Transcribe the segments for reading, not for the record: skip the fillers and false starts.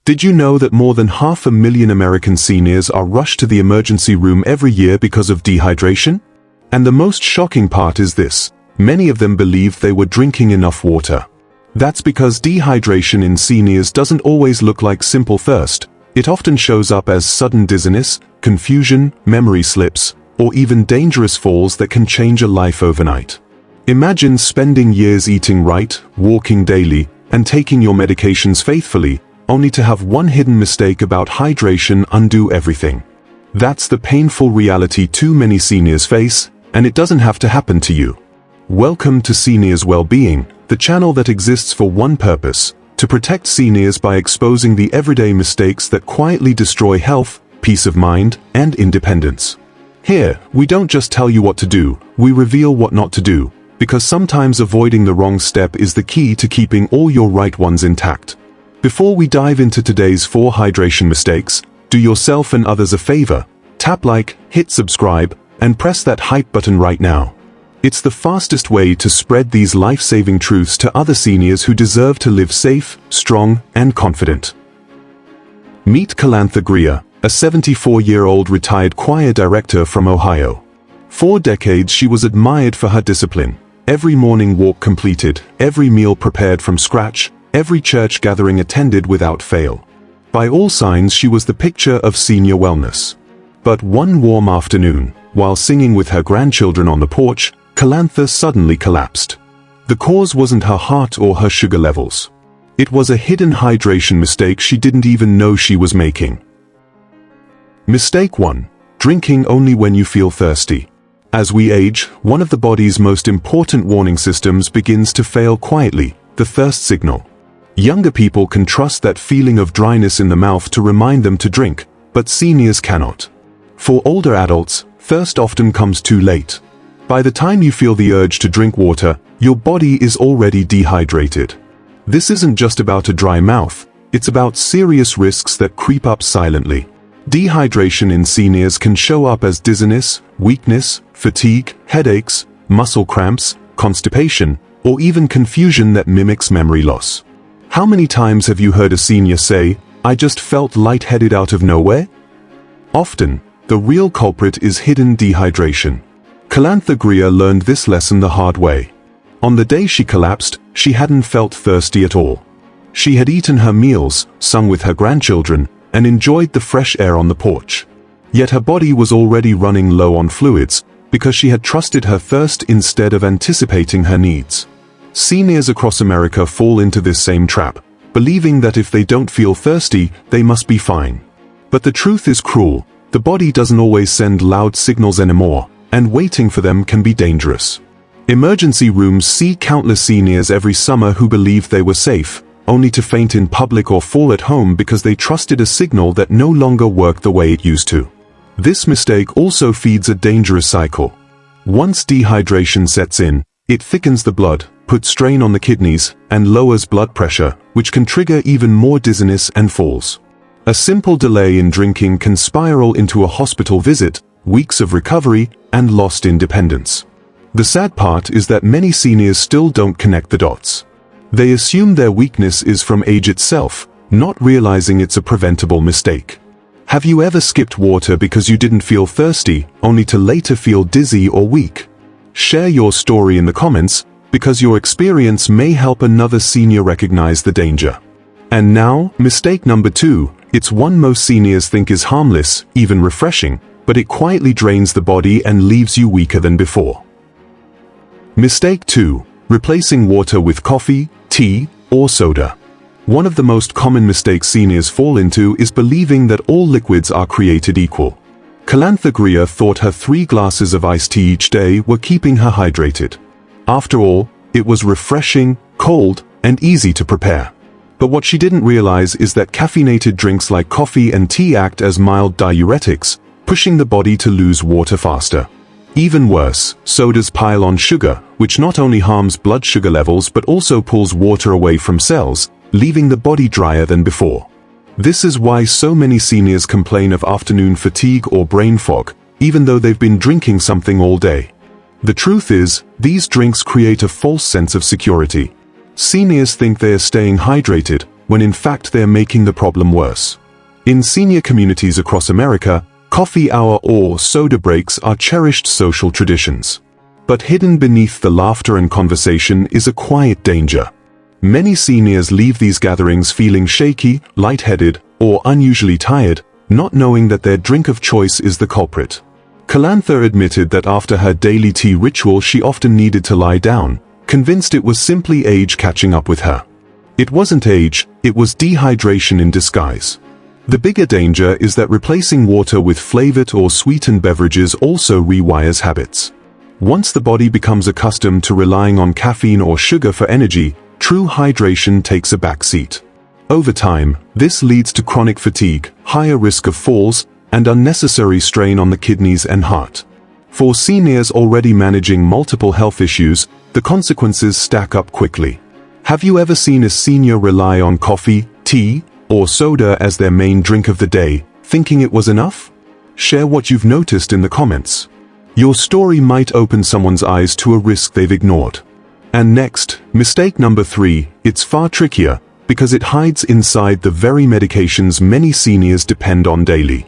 Did you know that more than 500,000 American seniors are rushed to the emergency room every year because of dehydration? And the most shocking part is this: many of them believed they were drinking enough water. That's because dehydration in seniors doesn't always look like simple thirst. It often shows up as sudden dizziness, confusion, memory slips, or even dangerous falls that can change a life overnight. Imagine spending years eating right, walking daily, and taking your medications faithfully, only to have one hidden mistake about hydration undo everything. That's the painful reality too many seniors face, and it doesn't have to happen to you. Welcome to Seniors Wellbeing, the channel that exists for one purpose: to protect seniors by exposing the everyday mistakes that quietly destroy health, peace of mind, and independence. Here, we don't just tell you what to do, we reveal what not to do, because sometimes avoiding the wrong step is the key to keeping all your right ones intact. Before we dive into today's 4 hydration mistakes, do yourself and others a favor: tap like, hit subscribe, and press that hype button right now. It's the fastest way to spread these life-saving truths to other seniors who deserve to live safe, strong, and confident. Meet Kalantha Grier, a 74-year-old retired choir director from Ohio. For decades she was admired for her discipline: every morning walk completed, every meal prepared from scratch, every church gathering attended without fail. By all signs she was the picture of senior wellness. But one warm afternoon, while singing with her grandchildren on the porch, Kalantha suddenly collapsed. The cause wasn't her heart or her sugar levels. It was a hidden hydration mistake she didn't even know she was making. Mistake 1. Drinking only when you feel thirsty. As we age, one of the body's most important warning systems begins to fail quietly: the thirst signal. Younger people can trust that feeling of dryness in the mouth to remind them to drink, but seniors cannot. For older adults, thirst often comes too late. By the time you feel the urge to drink water, your body is already dehydrated. This isn't just about a dry mouth, it's about serious risks that creep up silently. Dehydration in seniors can show up as dizziness, weakness, fatigue, headaches, muscle cramps, constipation, or even confusion that mimics memory loss. How many times have you heard a senior say, "I just felt lightheaded out of nowhere"? Often, the real culprit is hidden dehydration. Kalantha Grier learned this lesson the hard way. On the day she collapsed, she hadn't felt thirsty at all. She had eaten her meals, sung with her grandchildren, and enjoyed the fresh air on the porch. Yet her body was already running low on fluids, because she had trusted her thirst instead of anticipating her needs. Seniors across America fall into this same trap, believing that if they don't feel thirsty, they must be fine. But the truth is cruel: the body doesn't always send loud signals anymore, and waiting for them can be dangerous. Emergency rooms see countless seniors every summer who believed they were safe, only to faint in public or fall at home because they trusted a signal that no longer worked the way it used to. This mistake also feeds a dangerous cycle. Once dehydration sets in, it thickens the blood, puts strain on the kidneys, and lowers blood pressure, which can trigger even more dizziness and falls. A simple delay in drinking can spiral into a hospital visit, weeks of recovery, and lost independence. The sad part is that many seniors still don't connect the dots. They assume their weakness is from age itself, not realizing it's a preventable mistake. Have you ever skipped water because you didn't feel thirsty, only to later feel dizzy or weak? Share your story in the comments, because your experience may help another senior recognize the danger. And now, mistake number 2. It's one most seniors think is harmless, even refreshing, but it quietly drains the body and leaves you weaker than before. Mistake 2. Replacing water with coffee, tea, or soda. One of the most common mistakes seniors fall into is believing that all liquids are created equal. Kalantha Grier thought her 3 glasses of iced tea each day were keeping her hydrated. After all, it was refreshing, cold, and easy to prepare. But what she didn't realize is that caffeinated drinks like coffee and tea act as mild diuretics, pushing the body to lose water faster. Even worse, sodas pile on sugar, which not only harms blood sugar levels but also pulls water away from cells, leaving the body drier than before. This is why so many seniors complain of afternoon fatigue or brain fog, even though they've been drinking something all day. The truth is, these drinks create a false sense of security. Seniors think they are staying hydrated, when in fact they're making the problem worse. In senior communities across America, coffee hour or soda breaks are cherished social traditions. But hidden beneath the laughter and conversation is a quiet danger. Many seniors leave these gatherings feeling shaky, lightheaded, or unusually tired, not knowing that their drink of choice is the culprit. Kalantha admitted that after her daily tea ritual she often needed to lie down, convinced it was simply age catching up with her. It wasn't age, it was dehydration in disguise. The bigger danger is that replacing water with flavored or sweetened beverages also rewires habits. Once the body becomes accustomed to relying on caffeine or sugar for energy, true hydration takes a back seat. Over time, this leads to chronic fatigue, higher risk of falls, and unnecessary strain on the kidneys and heart. For seniors already managing multiple health issues, the consequences stack up quickly. Have you ever seen a senior rely on coffee, tea, or soda as their main drink of the day, thinking it was enough? Share what you've noticed in the comments. Your story might open someone's eyes to a risk they've ignored. And next, mistake number 3, it's far trickier, because it hides inside the very medications many seniors depend on daily.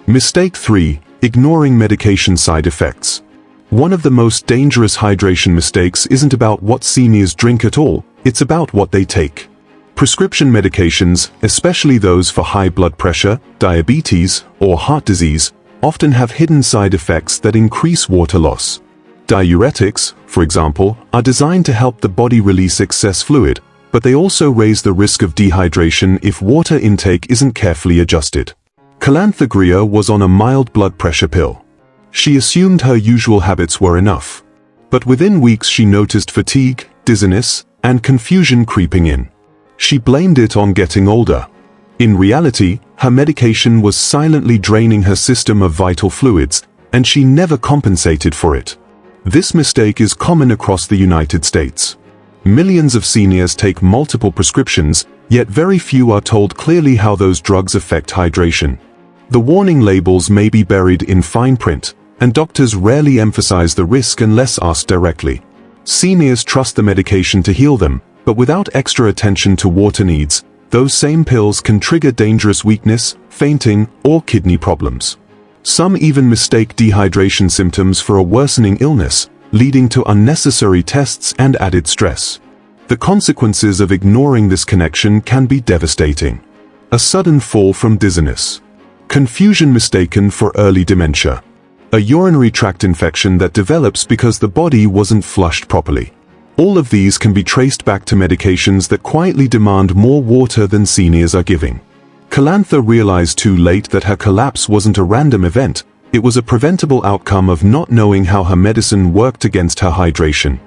Mistake 3, ignoring medication side effects. One of the most dangerous hydration mistakes isn't about what seniors drink at all, it's about what they take. Prescription medications, especially those for high blood pressure, diabetes, or heart disease, often have hidden side effects that increase water loss. Diuretics, for example, are designed to help the body release excess fluid, but they also raise the risk of dehydration if water intake isn't carefully adjusted. Kalantha Grier was on a mild blood pressure pill. She assumed her usual habits were enough. But within weeks she noticed fatigue, dizziness, and confusion creeping in. She blamed it on getting older. In reality, her medication was silently draining her system of vital fluids, and she never compensated for it. This mistake is common across the United States. Millions of seniors take multiple prescriptions, yet very few are told clearly how those drugs affect hydration. The warning labels may be buried in fine print, and doctors rarely emphasize the risk unless asked directly. Seniors trust the medication to heal them, but without extra attention to water needs, those same pills can trigger dangerous weakness, fainting, or kidney problems. Some even mistake dehydration symptoms for a worsening illness, leading to unnecessary tests and added stress. The consequences of ignoring this connection can be devastating. A sudden fall from dizziness. Confusion mistaken for early dementia. A urinary tract infection that develops because the body wasn't flushed properly. All of these can be traced back to medications that quietly demand more water than seniors are giving. Kalantha realized too late that her collapse wasn't a random event, it was a preventable outcome of not knowing how her medicine worked against her hydration.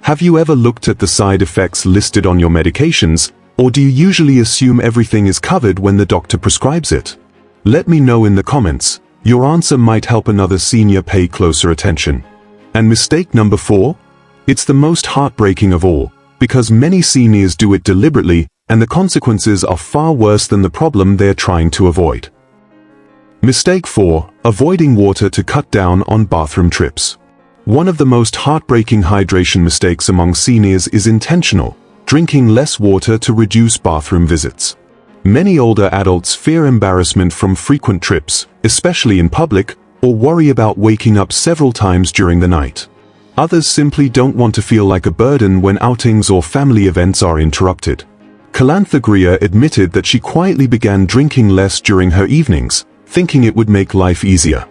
Have you ever looked at the side effects listed on your medications, or do you usually assume everything is covered when the doctor prescribes it? Let me know in the comments. Your answer might help another senior pay closer attention. And mistake number 4? It's the most heartbreaking of all, because many seniors do it deliberately, and the consequences are far worse than the problem they're trying to avoid. Mistake 4, avoiding water to cut down on bathroom trips. One of the most heartbreaking hydration mistakes among seniors is intentional, drinking less water to reduce bathroom visits. Many older adults fear embarrassment from frequent trips, especially in public, or worry about waking up several times during the night. Others simply don't want to feel like a burden when outings or family events are interrupted. Kalantha Grier admitted that she quietly began drinking less during her evenings, thinking it would make life easier.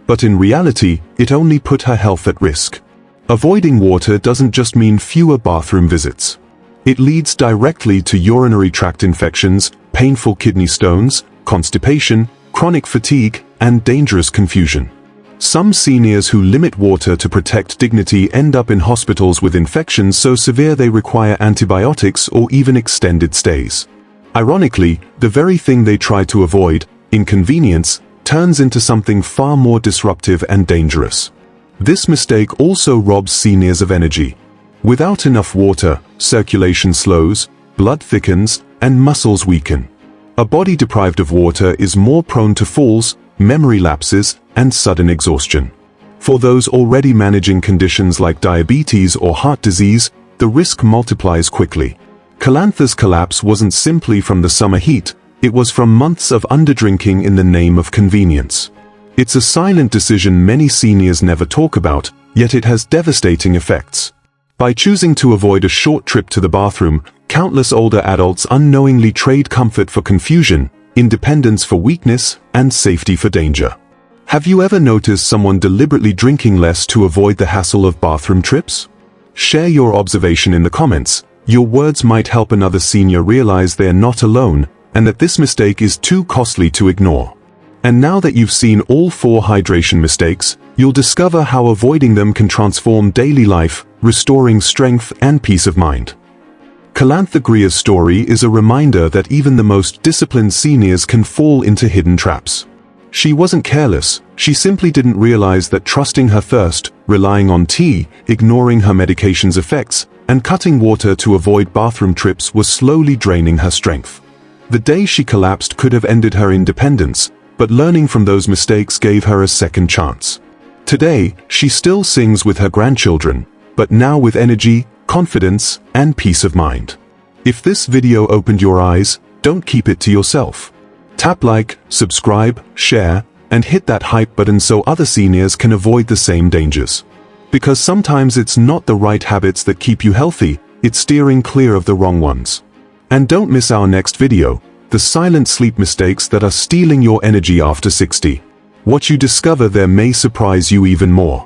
But in reality, it only put her health at risk. Avoiding water doesn't just mean fewer bathroom visits. It leads directly to urinary tract infections, painful kidney stones, constipation, chronic fatigue, and dangerous confusion. Some seniors who limit water to protect dignity end up in hospitals with infections so severe they require antibiotics or even extended stays. Ironically, the very thing they try to avoid, inconvenience, turns into something far more disruptive and dangerous. This mistake also robs seniors of energy. Without enough water, circulation slows, blood thickens, and muscles weaken. A body deprived of water is more prone to falls, memory lapses, and sudden exhaustion. For those already managing conditions like diabetes or heart disease, the risk multiplies quickly. Calantha's collapse wasn't simply from the summer heat, it was from months of underdrinking in the name of convenience. It's a silent decision many seniors never talk about, yet it has devastating effects. By choosing to avoid a short trip to the bathroom, countless older adults unknowingly trade comfort for confusion, independence for weakness, and safety for danger. Have you ever noticed someone deliberately drinking less to avoid the hassle of bathroom trips? Share your observation in the comments. Your words might help another senior realize they are not alone, and that this mistake is too costly to ignore. And now that you've seen all 4 hydration mistakes, you'll discover how avoiding them can transform daily life, restoring strength and peace of mind. Calantha Greer's story is a reminder that even the most disciplined seniors can fall into hidden traps. She wasn't careless, she simply didn't realize that trusting her thirst, relying on tea, ignoring her medication's effects, and cutting water to avoid bathroom trips was slowly draining her strength. The day she collapsed could have ended her independence, but learning from those mistakes gave her a second chance. Today, she still sings with her grandchildren, but now with energy, confidence, and peace of mind. If this video opened your eyes, don't keep it to yourself. Tap like, subscribe, share, and hit that hype button so other seniors can avoid the same dangers. Because sometimes it's not the right habits that keep you healthy, it's steering clear of the wrong ones. And don't miss our next video, the silent sleep mistakes that are stealing your energy after 60. What you discover there may surprise you even more.